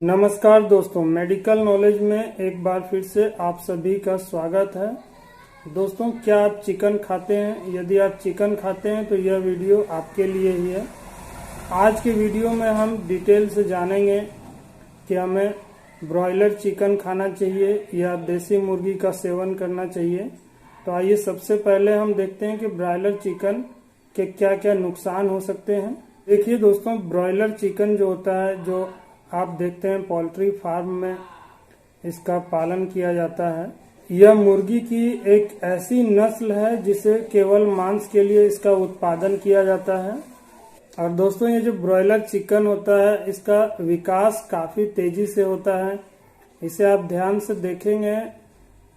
नमस्कार दोस्तों, medical knowledge में एक बार फिर से आप सभी का स्वागत है। दोस्तों, क्या आप चिकन खाते हैं? यदि आप चिकन खाते हैं तो यह वीडियो आपके लिए ही है। आज के वीडियो में हम डिटेल से जानेंगे कि हमें ब्रॉयलर चिकन खाना चाहिए या देसी मुर्गी का सेवन करना चाहिए। तो आइए सबसे पहले हम देखते हैं कि ब्रॉयलर चिकन के क्या क्या नुकसान हो सकते हैं। देखिए दोस्तों, ब्रॉयलर चिकन जो होता है, जो आप देखते हैं पोल्ट्री फार्म में इसका पालन किया जाता है। यह मुर्गी की एक ऐसी नस्ल है जिसे केवल मांस के लिए इसका उत्पादन किया जाता है। और दोस्तों, ये जो ब्रॉयलर चिकन होता है, इसका विकास काफी तेजी से होता है। इसे आप ध्यान से देखेंगे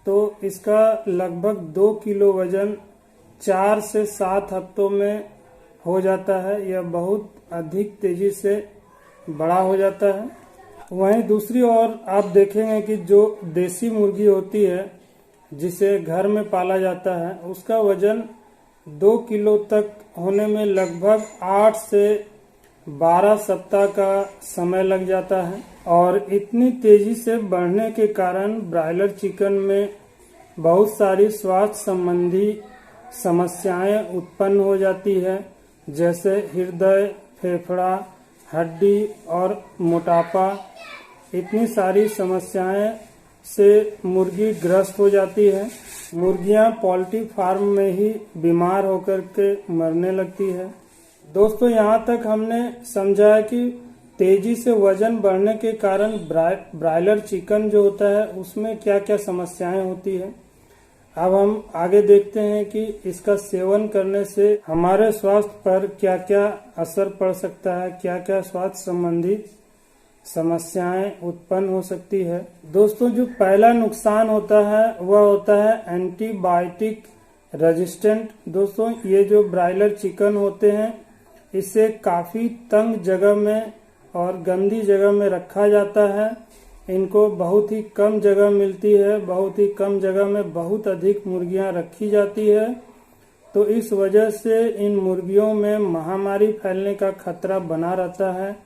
तो इसका लगभग 2 किलो वजन 4 से 7 हफ्तों में हो जाता है। यह बहुत अधिक तेजी से बड़ा हो जाता है। वहीं दूसरी ओर आप देखेंगे कि जो देसी मुर्गी होती है जिसे घर में पाला जाता है, उसका वजन 2 किलो तक होने में लगभग 8 से 12 सप्ताह का समय लग जाता है। और इतनी तेजी से बढ़ने के कारण ब्रॉयलर चिकन में बहुत सारी स्वास्थ्य संबंधी समस्याएं उत्पन्न हो जाती है, जैसे हृदय, फेफड़ा, हड्डी और मोटापा। इतनी सारी समस्याएं से मुर्गी ग्रस्त हो जाती है। मुर्गियां पोल्ट्री फार्म में ही बीमार होकर के मरने लगती है। दोस्तों, यहाँ तक हमने समझा है कि तेजी से वजन बढ़ने के कारण ब्रॉयलर चिकन जो होता है उसमें क्या क्या समस्याएं होती है। अब हम आगे देखते हैं कि इसका सेवन करने से हमारे स्वास्थ्य पर क्या क्या असर पड़ सकता है, क्या क्या स्वास्थ्य संबंधी समस्याएं उत्पन्न हो सकती है। दोस्तों, जो पहला नुकसान होता है वह होता है एंटीबायोटिक रेजिस्टेंट। दोस्तों, ये जो ब्रॉयलर चिकन होते हैं, इसे काफी तंग जगह में और गंदी जगह में रखा जाता है। इनको बहुत ही कम जगह मिलती है, बहुत ही कम जगह में बहुत अधिक मुर्गियां रखी जाती है। तो इस वजह से इन मुर्गियों में महामारी फैलने का खतरा बना रहता है।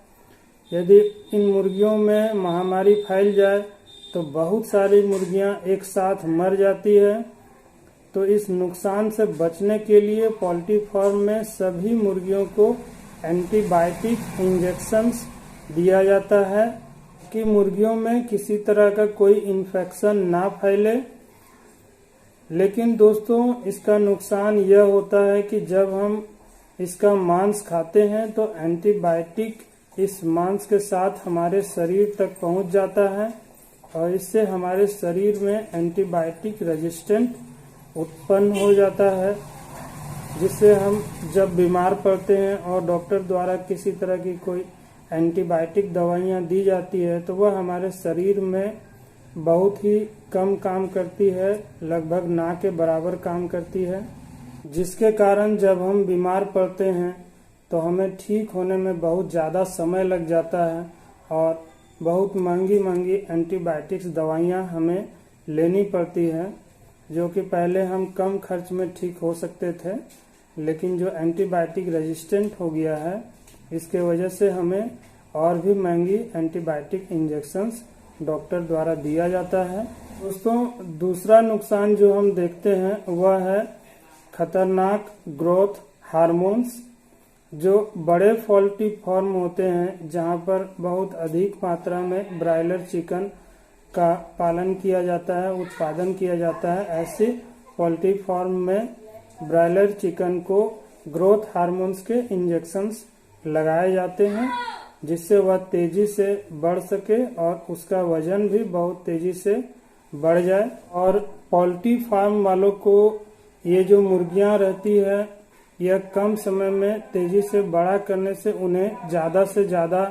यदि इन मुर्गियों में महामारी फैल जाए तो बहुत सारी मुर्गियां एक साथ मर जाती है। तो इस नुकसान से बचने के लिए पोल्ट्री फार्म में सभी मुर्गियों को एंटीबायोटिक इंजेक्शंस दिया जाता है कि मुर्गियों में किसी तरह का कोई इन्फेक्शन ना फैले। लेकिन दोस्तों, इसका नुकसान यह होता है कि जब हम इसका मांस खाते हैं तो एंटीबायोटिक इस मांस के साथ हमारे शरीर तक पहुंच जाता है और इससे हमारे शरीर में एंटीबायोटिक रेजिस्टेंट उत्पन्न हो जाता है, जिससे हम जब बीमार पड़ते हैं और डॉक्टर द्वारा किसी तरह की कोई एंटीबायोटिक दवाइयाँ दी जाती है तो वह हमारे शरीर में बहुत ही कम काम करती है, लगभग ना के बराबर काम करती है, जिसके कारण जब हम बीमार पड़ते हैं तो हमें ठीक होने में बहुत ज़्यादा समय लग जाता है और बहुत महंगी महंगी एंटीबायोटिक्स दवाइयाँ हमें लेनी पड़ती है, जो कि पहले हम कम खर्च में ठीक हो सकते थे। लेकिन जो एंटीबायोटिक रेजिस्टेंट हो गया है, इसके वजह से हमें और भी महंगी एंटीबायोटिक इंजेक्शंस डॉक्टर द्वारा दिया जाता है। दोस्तों, दूसरा नुकसान जो हम देखते हैं वह है खतरनाक ग्रोथ हार्मोन्स। जो बड़े पोल्ट्री फार्म होते हैं जहां पर बहुत अधिक मात्रा में ब्रॉयलर चिकन का पालन किया जाता है, उत्पादन किया जाता है, ऐसे पोल्ट्री फार्म में ब्रॉयलर चिकन को ग्रोथ हार्मोन्स के इंजेक्शंस लगाए जाते हैं, जिससे वह तेजी से बढ़ सके और उसका वजन भी बहुत तेजी से बढ़ जाए। और पोल्ट्री फार्म वालों को ये जो मुर्गियां रहती है, यह कम समय में तेजी से बड़ा करने से उन्हें ज़्यादा से ज़्यादा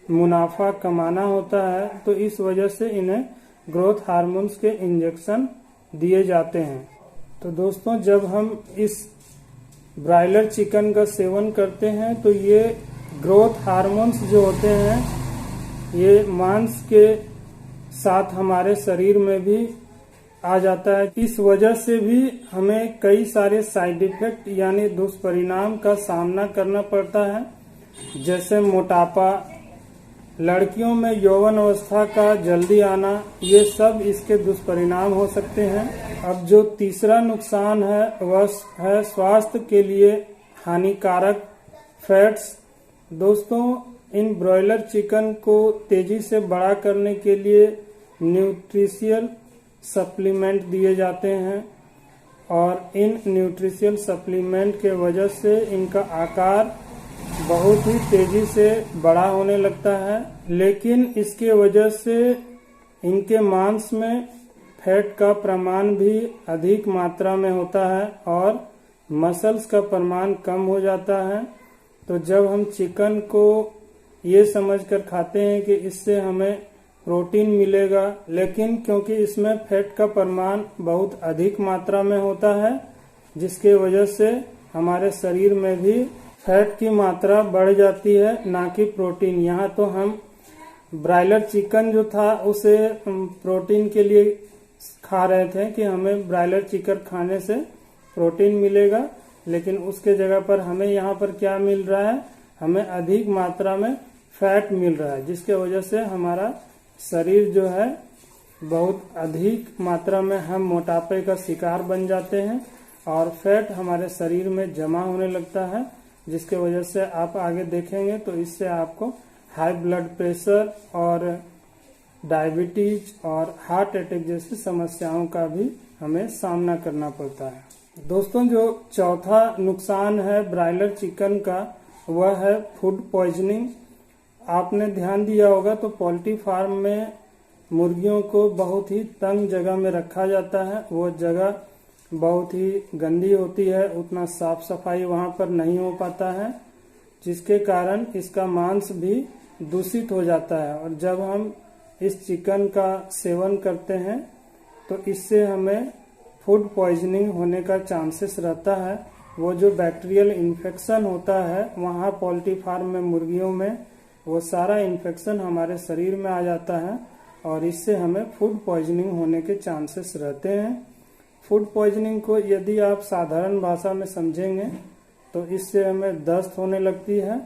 मुनाफा कमाना होता है। तो इस वजह से इन्हें ग्रोथ हार्मोन्स के इंजेक्शन दिए जाते हैं। तो दोस्तों, जब हम इस ब्रॉयलर चिकन का सेवन करते हैं तो ये ग्रोथ हार्मोन्स जो होते हैं, ये मांस के साथ हमारे शरीर में भी आ जाता है। इस वजह से भी हमें कई सारे साइड इफेक्ट यानी दुष्परिणाम का सामना करना पड़ता है, जैसे मोटापा, लड़कियों में यौवन अवस्था का जल्दी आना, ये सब इसके दुष्परिणाम हो सकते हैं। अब जो तीसरा नुकसान है वह है स्वास्थ्य के लिए हानिकारक फैट्स। दोस्तों, इन ब्रॉयलर चिकन को तेजी से बड़ा करने के लिए न्यूट्रिशियल सप्लीमेंट दिए जाते हैं और इन न्यूट्रिशियल सप्लीमेंट के वजह से इनका आकार बहुत ही तेजी से बड़ा होने लगता है, लेकिन इसके वजह से इनके मांस में फैट का प्रमाण भी अधिक मात्रा में होता है और मसल्स का प्रमाण कम हो जाता है। तो जब हम चिकन को ये समझकर खाते हैं कि इससे हमें प्रोटीन मिलेगा, लेकिन क्योंकि इसमें फैट का प्रमाण बहुत अधिक मात्रा में होता है, जिसके वजह से हमारे शरीर में भी फैट की मात्रा बढ़ जाती है, ना कि प्रोटीन। यहाँ तो हम ब्रायलर चिकन जो था उसे प्रोटीन के लिए खा रहे थे कि हमें ब्रायलर चिकन खाने से प्रोटीन मिलेगा, लेकिन उसके जगह पर हमें यहाँ पर क्या मिल रहा है, हमें अधिक मात्रा में फैट मिल रहा है, जिसके वजह से हमारा शरीर जो है बहुत अधिक मात्रा में हम मोटापे का शिकार बन जाते हैं और फैट हमारे शरीर में जमा होने लगता है, जिसके वजह से आप आगे देखेंगे तो इससे आपको हाई ब्लड प्रेशर और डायबिटीज और हार्ट अटैक जैसी समस्याओं का भी हमें सामना करना पड़ता है। दोस्तों, जो चौथा नुकसान है ब्रायलर चिकन का वह है फूड पॉइजनिंग। आपने ध्यान दिया होगा तो पोल्ट्री फार्म में मुर्गियों को बहुत ही तंग जगह में रखा जाता है। वो जगह बहुत ही गंदी होती है, उतना साफ सफाई वहां पर नहीं हो पाता है, जिसके कारण इसका मांस भी दूषित हो जाता है। और जब हम इस चिकन का सेवन करते हैं तो इससे हमें फूड पॉइजनिंग होने का चांसेस रहता है। वो जो बैक्टीरियल इन्फेक्शन होता है वहाँ पोल्ट्री फार्म में मुर्गियों में, वो सारा इन्फेक्शन हमारे शरीर में आ जाता है और इससे हमें फूड पॉइजनिंग होने के चांसेस रहते हैं। फूड पॉइजनिंग को यदि आप साधारण भाषा में समझेंगे तो इससे हमें दस्त होने लगती है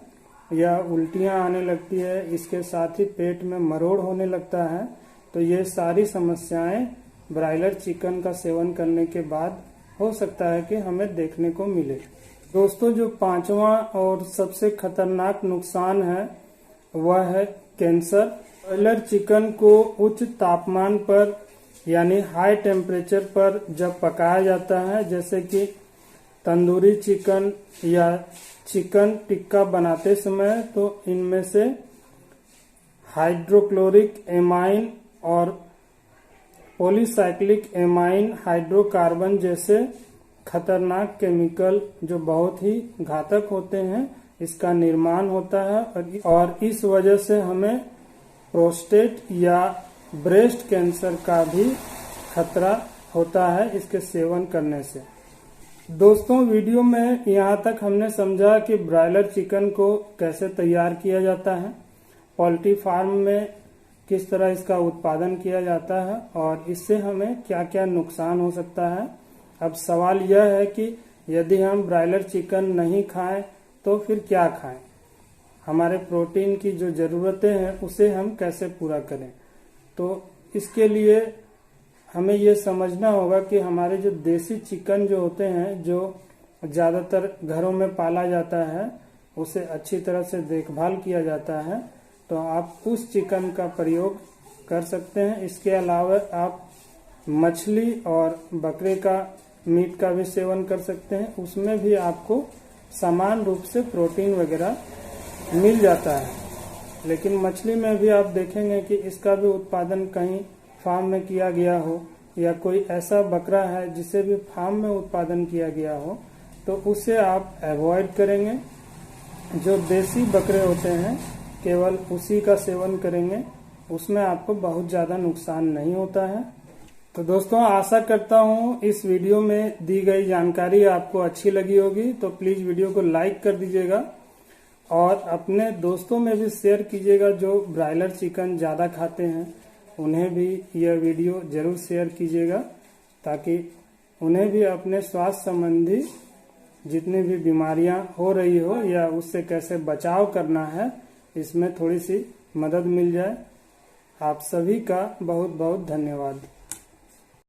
या उल्टियां आने लगती है, इसके साथ ही पेट में मरोड़ होने लगता है। तो ये सारी समस्याएं ब्रायलर चिकन का सेवन करने के बाद हो सकता है कि हमें देखने को मिले। दोस्तों, जो पांचवा और सबसे खतरनाक नुकसान है वह है कैंसर। ब्रॉयलर चिकन को उच्च तापमान पर यानी हाई टेम्परेचर पर जब पकाया जाता है, जैसे कि तंदूरी चिकन या चिकन टिक्का बनाते समय, तो इनमें से हाइड्रोक्लोरिक एमाइन और पॉलीसाइक्लिक एमाइन हाइड्रोकार्बन जैसे खतरनाक केमिकल जो बहुत ही घातक होते हैं, इसका निर्माण होता है और इस वजह से हमें प्रोस्टेट या ब्रेस्ट कैंसर का भी खतरा होता है इसके सेवन करने से। दोस्तों, वीडियो में यहाँ तक हमने समझा कि ब्रायलर चिकन को कैसे तैयार किया जाता है, पोल्ट्री फार्म में किस तरह इसका उत्पादन किया जाता है और इससे हमें क्या क्या नुकसान हो सकता है। अब सवाल यह है कि यदि हम ब्रायलर चिकन नहीं खाएं तो फिर क्या खाएं, हमारे प्रोटीन की जो जरूरतें हैं उसे हम कैसे पूरा करें। तो इसके लिए हमें ये समझना होगा कि हमारे जो देसी चिकन जो होते हैं, जो ज़्यादातर घरों में पाला जाता है, उसे अच्छी तरह से देखभाल किया जाता है, तो आप उस चिकन का प्रयोग कर सकते हैं। इसके अलावा आप मछली और बकरे का मीट का भी सेवन कर सकते हैं, उसमें भी आपको समान रूप से प्रोटीन वगैरह मिल जाता है। लेकिन मछली में भी आप देखेंगे कि इसका भी उत्पादन कहीं फार्म में किया गया हो या कोई ऐसा बकरा है जिसे भी फार्म में उत्पादन किया गया हो, तो उसे आप अवॉइड करेंगे। जो देसी बकरे होते हैं केवल उसी का सेवन करेंगे, उसमें आपको बहुत ज़्यादा नुकसान नहीं होता है। तो दोस्तों, आशा करता हूँ इस वीडियो में दी गई जानकारी आपको अच्छी लगी होगी, तो प्लीज़ वीडियो को लाइक कर दीजिएगा और अपने दोस्तों में भी शेयर कीजिएगा जो ब्रायलर चिकन ज़्यादा खाते हैं, उन्हें भी यह वीडियो जरूर शेयर कीजिएगा ताकि उन्हें भी अपने स्वास्थ्य संबंधी जितनी भी बीमारियां हो रही हो या उससे कैसे बचाव करना है, इसमें थोड़ी सी मदद मिल जाए। आप सभी का बहुत बहुत धन्यवाद।